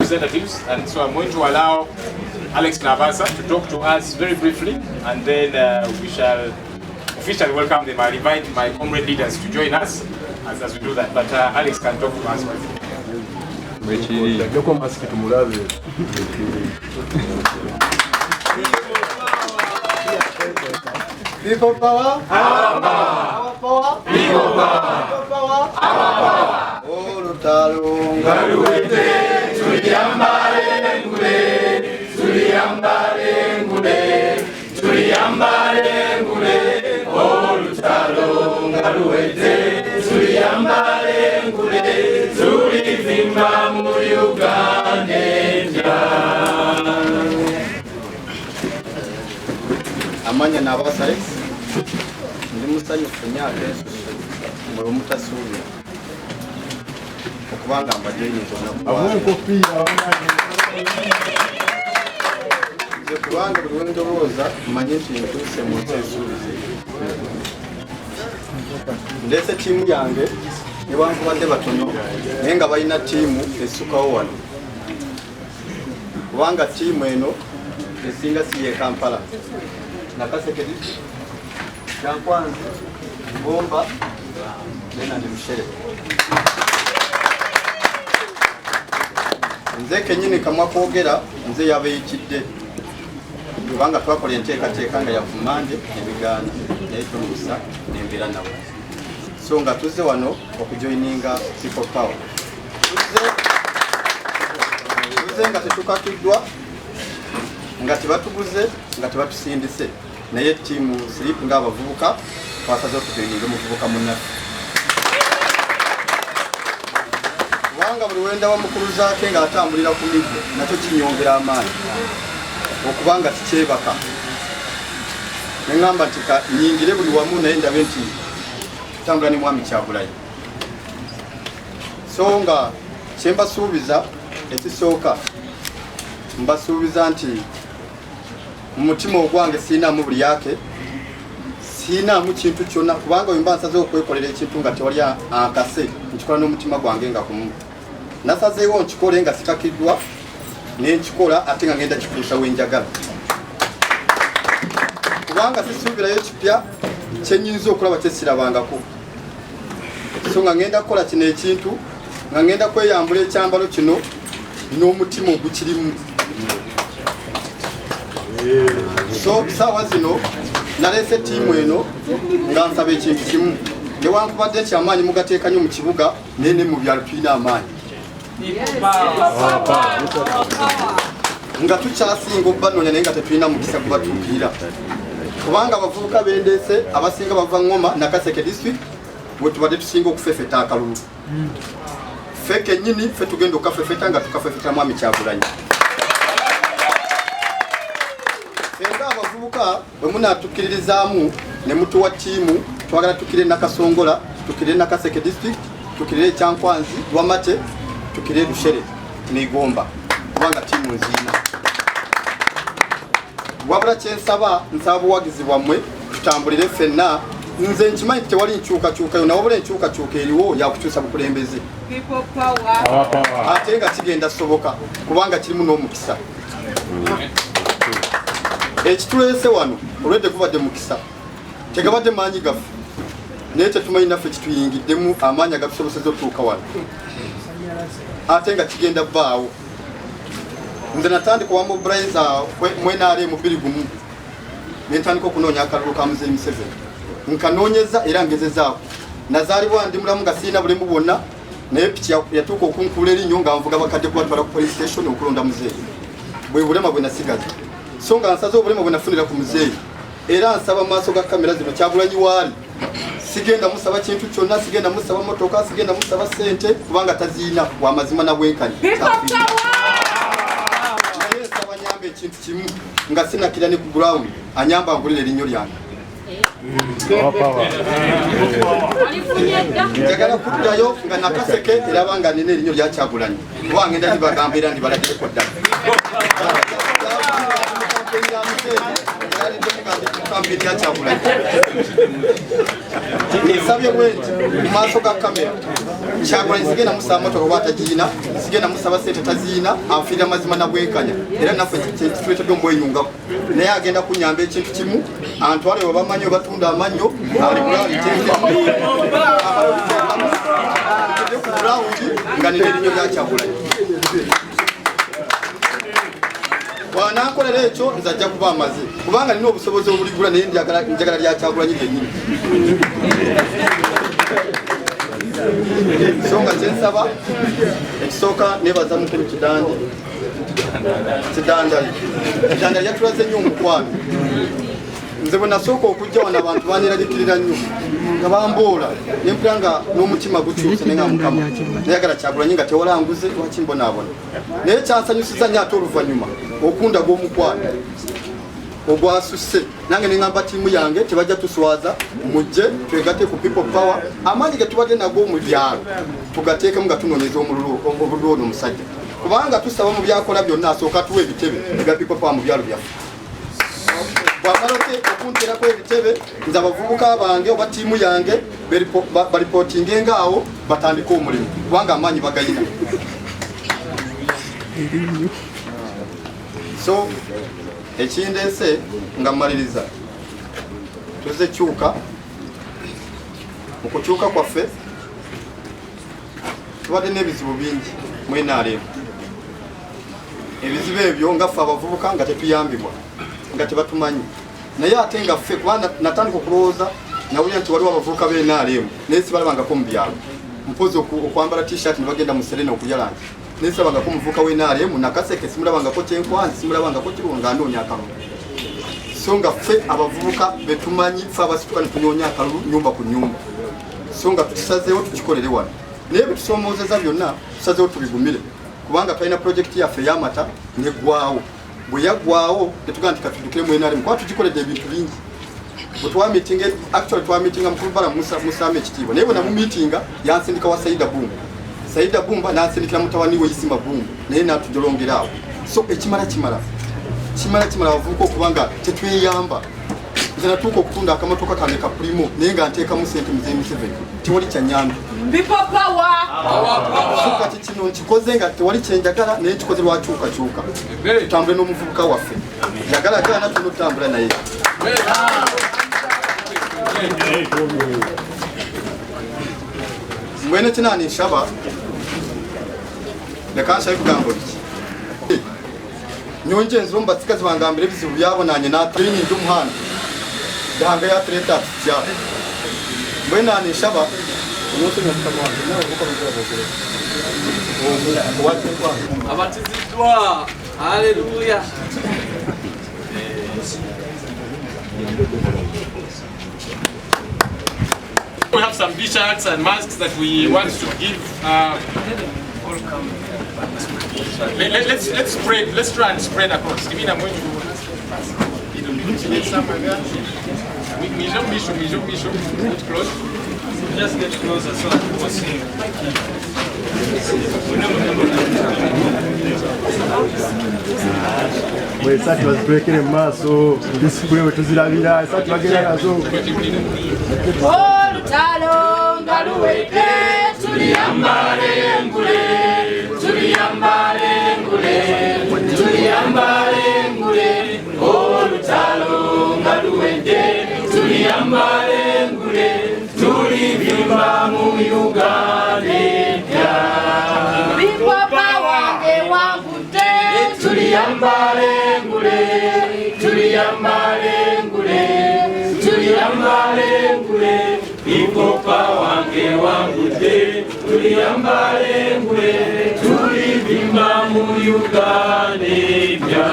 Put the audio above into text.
representatives, and so I'm going to allow Alex Navasa to talk to us very briefly, and then we shall officially welcome them. I'll invite my comrade leaders to join us as we do that. But Alex can talk to us briefly. People power, our power, people power, our power. Ngaluwete, tuliyambale ngule, tuliyambale ngule, tuliyambale ngule. Olutalo ngaluwete, tuliyambale ngule, tulivimba mu Uganda. Amanya Navasa Alex, ndi musanyufu nyaake mwe mutasuubira okubanga mbadde kubanga buli wendowooza manye nti ntuuse mu nsi esuubize. Ndeese ttiimu yange newankubadde batono naye nga balina ttiimu essukawo wano, kubanga ttiimu eno esinga si ye Kampala. Nakaseke Jankwanzi, Bomba, Nena ndi Mushere. Nze kenyini kamwa kwogera, nze yabeeyitidde. Kubanga twakola enteekateeka nga yavumande ebigaana naye tuluusa n'embeera nabo. So nga tuzze wano okujoininga People Power. Tuzze nga tetukakiddwa, nga tebatuguze, nga tebatusindise. Naye tiimu Sleep ng'abavubuka twasaze okujoininga omuvubuka munnaffe. Kubanga buli wenda wamukuluzaako ng'atambulira ku miggo nakyo kinyongera amaanyi okubanga tikyebaka. Ne ŋŋamba nti nyingire buli wamu naye ndabe nti tutambula ne Mwami Kyagulanyi. So nga kye mbasuubiza ekisooka, mbasuubiza nti mu mutima ogwange siinaamu buli yake, siinaamu kintu kyonna, kubanga bwe mba nsazeewo okwekolera ekintu nga tewali ankase, nkikola n'omutima gwange nga gumu. Nasazeewo nkikole nga sikakiddwa, ne nkikola ate nga ngenda kituusa we njagala. Kubanga sisuubirayo kipya kyennyinza okulaba kyesirabangako. So nga ngenda kukola kino ekintu, nga ngenda kweyambula ekyambalo kino n'omutima ogukirimu. So saawa zino naleese ttiimu eno nga nsaba ekintu kimu, newankubadde nti amaanyi mugateeka nnyo mu kibuga naye ne mu byalo tulina amaanyi. Nga tukyasinga obbanoonya naye nga tetulina mukisa gubatuukirira. Kubanga abavubuka bendeese abasinga bava Ngoma Nakaseke district bwe tubadde tusinga okufefeta akalulu. Ffe kennyini ffe tugenda okukafefeta nga tukafefeta Mwami Kyagulanyi. Senga abavubuka bwe munaatukkiririzaamu ne mutuwa ttiimu, twagala tukkire Nakasongola, tukkire Nakaseke district, tukkire Kyankwanzi, Lwamate, tukkire Lushere ne Gomba, kubanga ttiimu nziina. Wabula kye nsaba buwagizi bwammwe tutambulire ffenna. Nze nkimanyi tewali nkyukakyukayo, naye wabula enkyukakyuka eriwo yakukyusa bukulembeze. Ate nga kigenda soboka kubanga kirimu n'omukisa. Ekituleese wano olwedde gubadde mukisa, tegabadde maanyi gaffe, naye tetumanyi naffe kituyingiddemu amaanyi agatusoboseza otuuka wano, ate nga kigenda bbaawo. Nze natandika wa mobilize mwenaale mu 2001 ne ntandika okunoonya akalulu ka Muzeeyi Museveni. Nkanoonyeza era ngezezaako. Nazaalibwa ndi mulamu nga sirina bulemu bwonna, naye piki yatuuka okunkuula erinnya nga nvuga bakadde kubatwala ku police station okulonda Muzeeyi. Bwe bulema bwe nasigaza. So nga nsaze obulema bwe nafunira ku Muzeeyi. Era nsaba maaso ga kamera zino Kyagulanyi waali. Sigenda musaba kintu kyonna, sigenda musaba motoka, sigenda musaba ssente kubanga taziina wa mazima na bwenkanya. Ekintu kimu nga sinakira ne ku ground anyamba angulire erinnya lyange. Njagala kuddayo nga Nakaseke eraba nga nina erinnya lya Kyagulanyi. Kuba ngenda libagamba era ndibalagireko ddala. mukambiri ya Kyagulanyi esabye bwenti mu maaso ga kamera Kyagulanyi sigenda musaba motoka bwatagiina sigenda musaba sente taziina anfiira mazima na bwenkanya era naffe kitwetedde omwenyungako naye agenda kunyamba ekintu kimu antwale we bamanyi we batunda amannyo ali bulaliteke ku burawundi nga nina erinnya lya Kyagulanyi bw'anankolera ekyo nze ajja kuba amaze kubanga nina obusobozi obuligula naye njagala lya Kyagulanyi lyennyini so nga kyensaba ekisooka nebaza Mukulu Kidandali yatulaze nnyo omukwano nze bwe nasooka okujja wano abantu baneeraliikirira nnyo nga bamboola nempula nga n'omutima gukyuse naye nga Mukama nayagala Kyagulanyi nga tewalanguze lwaki mbonaabona naye kyansanyusiza nnyo ate oluvannyuma okunda gw'omukwano ogwasusse nange neŋŋamba ttiimu yange tebajja tuswaza mujje twegate ku people power amaanyi ge tubadde nago mu byalo tugateekemu nga tunoonyeza obululu ono omusajja kubanga tusaba mu byakola byonna asooka tuwa ebitebe ebya people power mu byalo byaffe bwamala okunteerako ebitebe nze abavubuka bange oba ttiimu yange baripootinge ngaawo batandike omulimu kubanga amaanyi bagayina so ekindeese nga mmaliriza tuze kyuka okukyuka kwaffe tubadde n'ebizibu bingi mwenaalemu ebizibu ebyo nga ffe abavubuka nga tetuyambibwa nga tebatumanyi naye ate nga ffe kuba natandika okulowooza nawulira nti waliwo abavubuka b'enaalemu naye sibalabangako mu byalo mpozi okwambala t-shirt ne bagenda mu serena okulya langi naye sirabangako omuvubuka w'enaalemu nakaseke simulabangako kyenkwanzi simulabangako kirunga ndoonya akalulu so nga ffe abavubuka betumanyi ffe abasituka ne tunoonya akalulu nyumba ku nyumba so nga tukisazeewo tukikolere wano naye betusoomoozeza byonna tusazeewo tubigumire kubanga tulina projekiti yaffe ey'amata neggwawo bwe yaggwawo netugaa nti katudukire mu NRM kuba tugikoledde ebintu bingi bwe twamitinga actually twamitinga mukulu bala musame ekitiibwa naye bwe namumitinga yansindika wa Saida Bumba nansindikira mutawani we Isima Bumba naye natujolongera awo so ekimala abavubuka okubanga tetweyamba nze natuuka okutunda akamotoka kange ka primo naye nga nteekamu sente mu M7 tewali kyanyambi kati kino nkikoze nga tewali kyenjagala naye nkikoze lwakyukakyuka tutambule n'omuvubuka waffe yagala natuno tutambula naye mwene kinani nshaba lekanshaye kugambo biki nyonje nzo mbasikazi bangambira ebizibu byabonanye na training y'umuhanda yanga ya treta ya mwene ani nshaba umuntu nyakamwanje nawe uko bigira abatizidwa haleluya. We have some t-shirts and masks that we want to give. Let's spread. Let's try and spread across. Give me that close. Just get closer so that we can see. Wait, that was breaking a mass, so this way to Zilavina, I thought you were getting Ipopa wange wangude tuliyambale ngule tulivimba mu Uganda.